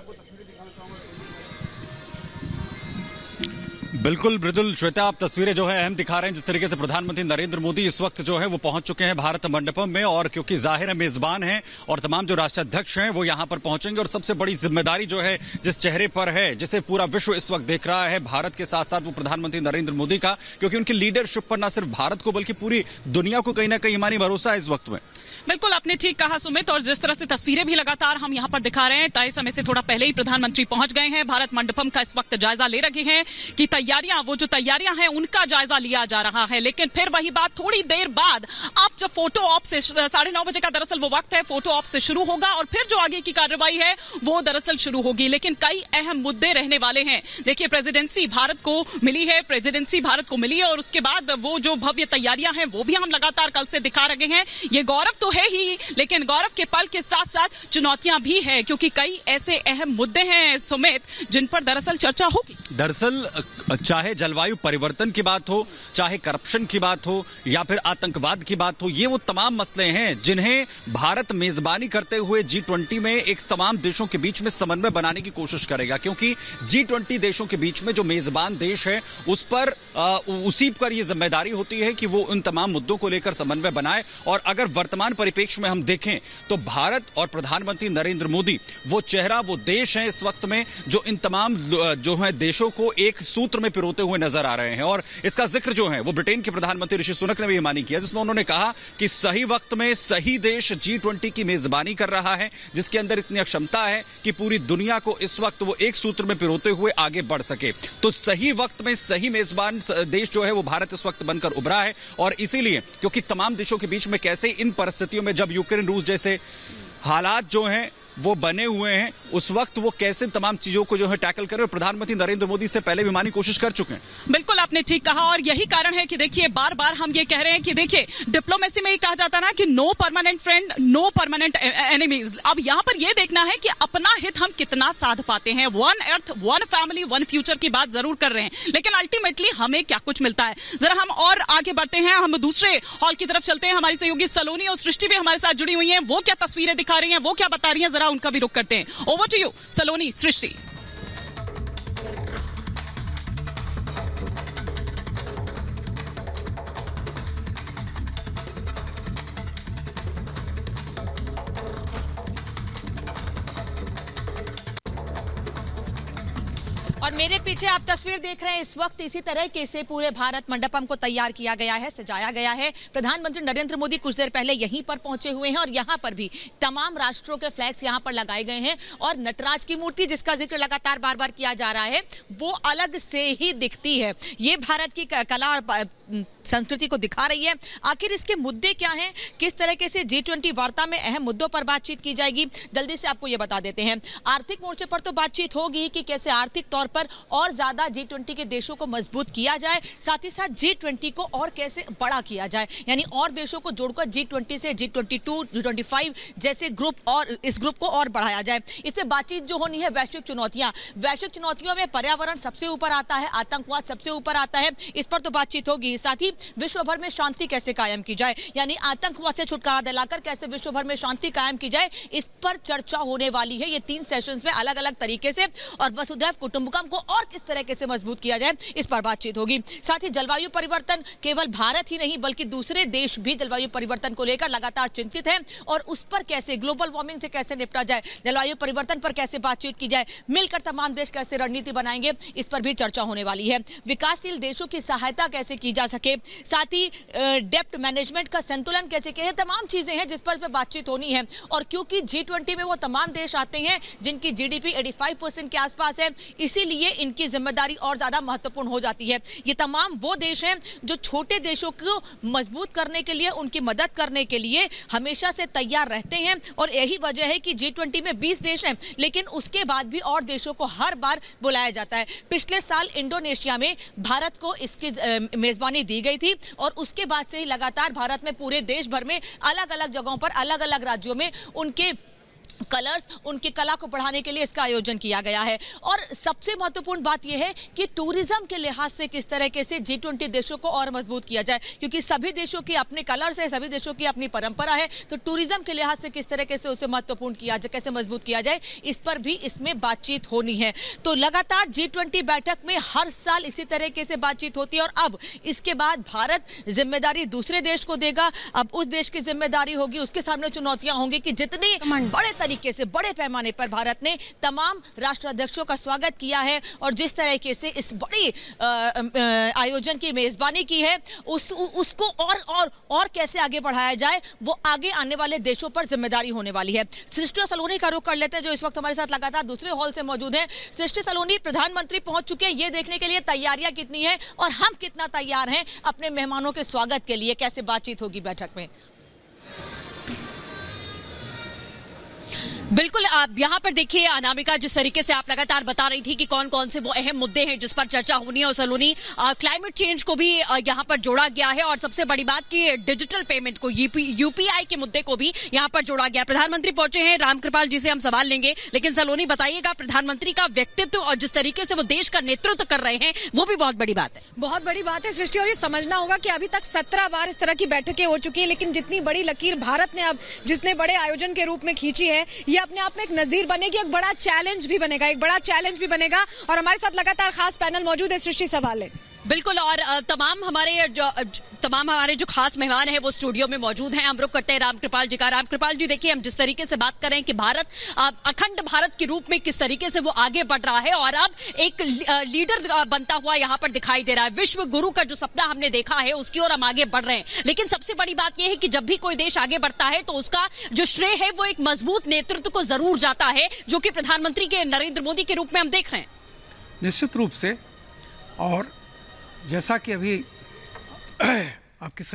आपको तस्वीरें दिखाना चाहूंगा। बिल्कुल मृदुल, श्वेता, आप तस्वीरें जो है अहम दिखा रहे हैं। जिस तरीके से प्रधानमंत्री नरेंद्र मोदी इस वक्त जो है वो पहुंच चुके हैं भारत मंडपम में, और क्योंकि जाहिर है मेजबान हैं और तमाम जो राष्ट्राध्यक्ष हैं वो यहां पर पहुंचेंगे, और सबसे बड़ी जिम्मेदारी जो है जिस चेहरे पर है, जिसे पूरा विश्व इस वक्त देख रहा है भारत के साथ साथ, वो प्रधानमंत्री नरेंद्र मोदी का, क्योंकि उनकी लीडरशिप पर न सिर्फ भारत को बल्कि पूरी दुनिया को कहीं ना कहीं ईमानी भरोसा है इस वक्त में। बिल्कुल, आपने ठीक कहा सुमित, और जिस तरह से तस्वीरें भी लगातार हम यहाँ पर दिखा रहे हैं, तय समय से थोड़ा पहले ही प्रधानमंत्री पहुंच गए हैं, भारत मंडपम का इस वक्त जायजा ले रहे हैं कि वो जो तैयारियां हैं उनका जायजा लिया जा रहा है। लेकिन फिर वही बात, थोड़ी देर बाद अब जब फोटो ऑप से 9:30 बजे का दरअसल वो वक्त है, फोटो ऑप से शुरू होगा और फिर जो आगे की कार्रवाई है वो दरअसल शुरू होगी। लेकिन कई अहम मुद्दे रहने वाले हैं। देखिए, प्रेसिडेंसी भारत को मिली है, और उसके बाद वो जो भव्य तैयारियां हैं वो भी हम लगातार कल से दिखा रहे हैं। ये गौरव तो है ही, लेकिन गौरव के पल के साथ साथ चुनौतियां भी है, क्योंकि कई ऐसे अहम मुद्दे हैं सुमित जिन पर दरअसल चर्चा होगी। दरअसल चाहे जलवायु परिवर्तन की बात हो, चाहे करप्शन की बात हो, या फिर आतंकवाद की बात हो, ये वो तमाम मसले हैं जिन्हें भारत मेजबानी करते हुए G20 में एक तमाम देशों के बीच में समन्वय बनाने की कोशिश करेगा। क्योंकि G20 देशों के बीच में जो मेजबान देश है उस पर उसी पर यह जिम्मेदारी होती है कि वो उन तमाम मुद्दों को लेकर समन्वय बनाए। और अगर वर्तमान परिप्रेक्ष्य में हम देखें तो भारत और प्रधानमंत्री नरेंद्र मोदी वो चेहरा, वो देश है इस वक्त में जो इन तमाम जो है देशों को एक सूत्र में पिरोते हुए नजर आ रहे हैं। और इसका जिक्र जो है वो ब्रिटेन के प्रधानमंत्री ऋषि सुनक ने भी मानी किया, जिसमें उन्होंने कहा कि सही वक्त में सही देश G20 की मेजबानी कर रहा है, जिसके अंदर इतनी क्षमता है कि पूरी दुनिया को इस वक्त वो एक सूत्र में पिरोते हुए आगे बढ़ सके। तो सही वक्त में सही मेजबान देश जो है वो भारत इस वक्त बनकर उभरा है। और इसीलिए क्योंकि तमाम देशों के बीच में कैसे इन परिस्थितियों में जब यूक्रेन रूस जैसे हालात जो हैं वो बने हुए हैं, उस वक्त वो कैसे तमाम चीजों को जो है टैकल करें, और प्रधानमंत्री नरेंद्र मोदी इससे पहले भी मानी कोशिश कर चुके हैं। बिल्कुल, आपने ठीक कहा, और यही कारण है कि देखिए बार बार हम ये कह रहे हैं कि देखिए डिप्लोमेसी में ही कहा जाता ना कि no permanent friend no permanent enemies. अब यहाँ पर यह देखना है कि अपना हित हम कितना साध पाते हैं। One earth one family one future की बात जरूर कर रहे हैं, लेकिन अल्टीमेटली हमें क्या कुछ मिलता है। जरा हम और आगे बढ़ते हैं, हम दूसरे हॉल की तरफ चलते हैं। हमारी सहयोगी सलोनी और सृष्टि भी हमारे साथ जुड़ी हुई है। वो क्या तस्वीरें दिखा रही है, वो क्या बता रही है, जरा उनका भी रुख करते हैं। ओवर टू यू सलोनी, सृष्टि। और मेरे पीछे आप तस्वीर देख रहे हैं, इस वक्त इसी तरह के से पूरे भारत मंडपम को तैयार किया गया है, सजाया गया है। प्रधानमंत्री नरेंद्र मोदी कुछ देर पहले यहीं पर पहुंचे हुए हैं, और यहां पर भी तमाम राष्ट्रों के फ्लैग्स यहां पर लगाए गए हैं। और नटराज की मूर्ति, जिसका जिक्र लगातार बार बार किया जा रहा है, वो अलग से ही दिखती है। ये भारत की कला और संस्कृति को दिखा रही है। आखिर इसके मुद्दे क्या हैं, किस तरीके से G20 वार्ता में अहम मुद्दों पर बातचीत की जाएगी, जल्दी से आपको ये बता देते हैं। आर्थिक मोर्चे पर तो बातचीत होगी कि कैसे आर्थिक तौर पर और ज्यादा G20 के देशों को मजबूत किया जाए, साथ ही साथ G20 को और कैसे बड़ा किया जाए, यानी और देशों को जोड़कर G20 से G22, G25 जैसे ग्रुप, और इस ग्रुप को और बढ़ाया जाए। इससे बातचीत जो होनी है वैश्विक चुनौतियों में पर्यावरण सबसे ऊपर आता है, आतंकवाद सबसे ऊपर आता है, इस पर तो बातचीत होगी। साथ ही विश्व भर में शांति कैसे कायम की जाए, यानी आतंकवाद से छुटकारा दिलाकर कैसे विश्व भर में शांति कायम की जाए, इस पर चर्चा होने वाली है। ये 3 सेशंस में अलग अलग तरीके से, और वसुधैव कुटुंबकम को और किस तरह से मजबूत किया जाए, इस पर बातचीत होगी। साथ ही जलवायु परिवर्तन, केवल भारत ही नहीं बल्कि दूसरे देश भी जलवायु परिवर्तन को लेकर लगातार चिंतित हैं, और उस पर कैसे, ग्लोबल वार्मिंग से कैसे निपटा जाए, जलवायु परिवर्तन पर कैसे बातचीत की जाए, मिलकर तमाम देश कैसे रणनीति बनाएंगे, इस पर भी चर्चा होने वाली है। विकासशील देशों की सहायता कैसे की जा सके, साथ ही डेप्ट मैनेजमेंट का संतुलन कैसे किया, तमाम चीजें हैं जिस पर बातचीत होनी है। और क्योंकि G20 में वो तमाम देश आते हैं जिनकी GDP 85% के आसपास है, इसीलिए इनकी जिम्मेदारी और ज्यादा महत्वपूर्ण हो जाती है। ये तमाम वो देश हैं जो छोटे देशों को मजबूत करने के लिए, उनकी मदद करने के लिए हमेशा से तैयार रहते हैं। और यही वजह है कि G20 में 20 देश हैं, लेकिन उसके बाद भी और देशों को हर बार बुलाया जाता है। पिछले साल इंडोनेशिया में भारत को इसकी मेजबानी दी गई थी, और उसके बाद से ही लगातार भारत में पूरे देश भर में अलग अलग जगहों पर, अलग अलग राज्यों में उनके कलर्स, उनकी कला को बढ़ाने के लिए इसका आयोजन किया गया है। और सबसे महत्वपूर्ण बात यह है कि टूरिज्म के लिहाज से किस तरीके से G20 देशों को और मजबूत किया जाए, क्योंकि सभी देशों की अपने कलर्स है, सभी देशों की अपनी परंपरा है। तो टूरिज्म के लिहाज से किस तरीके से उसे महत्वपूर्ण किया जाए, कैसे मजबूत किया जाए, इस पर भी इसमें बातचीत होनी है। तो लगातार G20 बैठक में हर साल इसी तरीके से बातचीत होती है और अब इसके बाद भारत जिम्मेदारी दूसरे देश को देगा। अब उस देश की जिम्मेदारी होगी, उसके सामने चुनौतियां होंगी कि जितनी बड़े तरीके से, बड़े पैमाने पर भारत ने तमाम राष्ट्राध्यक्षों का स्वागत किया है और जिस तरीके से इस बड़ी आयोजन की मेजबानी की है, उसको और कैसे आगे बढ़ाया जाए, वो आगे आने वाले देशों पर जिम्मेदारी होने वाली है। सृष्टि सलोनी का रुख कर लेते हैं, जो इस वक्त हमारे साथ लगातार दूसरे हॉल से मौजूद हैं। सृष्टि सलोनी, प्रधानमंत्री पहुंच चुके हैं, ये देखने के लिए तैयारियां कितनी हैं और हम कितना तैयार हैं अपने मेहमानों के स्वागत के लिए, कैसे बातचीत होगी बैठक में? बिल्कुल, आप यहाँ पर देखिए अनामिका, जिस तरीके से आप लगातार बता रही थी कि कौन कौन से वो अहम मुद्दे हैं जिस पर चर्चा होनी है, और सलोनी, क्लाइमेट चेंज को भी यहाँ पर जोड़ा गया है और सबसे बड़ी बात कि डिजिटल पेमेंट को, यूपीआई के मुद्दे को भी यहाँ पर जोड़ा गया। प्रधानमंत्री पहुंचे हैं, रामकृपाल जी से हम सवाल लेंगे, लेकिन सलोनी बताइएगा, प्रधानमंत्री का व्यक्तित्व और जिस तरीके से वो देश का नेतृत्व कर रहे हैं वो भी बहुत बड़ी बात है। बहुत बड़ी बात है सृष्टि, और ये समझना होगा कि अभी तक 17 बार इस तरह की बैठकें हो चुकी है, लेकिन जितनी बड़ी लकीर भारत ने अब जितने बड़े आयोजन के रूप में खींची है, ये अपने आप में एक नजीर बनेगी, एक बड़ा चैलेंज भी बनेगा। और हमारे साथ लगातार खास पैनल मौजूद है। सृष्टि, सवाल है। बिल्कुल, और तमाम हमारे जो खास मेहमान हैं वो स्टूडियो में मौजूद हैं। हम रुख करते हैं रामकृपाल जी का। रामकृपाल जी, देखिए, हम जिस तरीके से बात कर रहे हैं कि भारत अखंड भारत के रूप में किस तरीके से वो आगे बढ़ रहा है और अब एक लीडर बनता हुआ यहाँ पर दिखाई दे रहा है। विश्व गुरु का जो सपना हमने देखा है उसकी ओर हम आगे बढ़ रहे हैं, लेकिन सबसे बड़ी बात यह है कि जब भी कोई देश आगे बढ़ता है तो उसका जो श्रेय है वो एक मजबूत नेतृत्व को जरूर जाता है, जो कि प्रधानमंत्री के नरेंद्र मोदी के रूप में हम देख रहे हैं। निश्चित रूप से, और जैसा कि अभी आपकी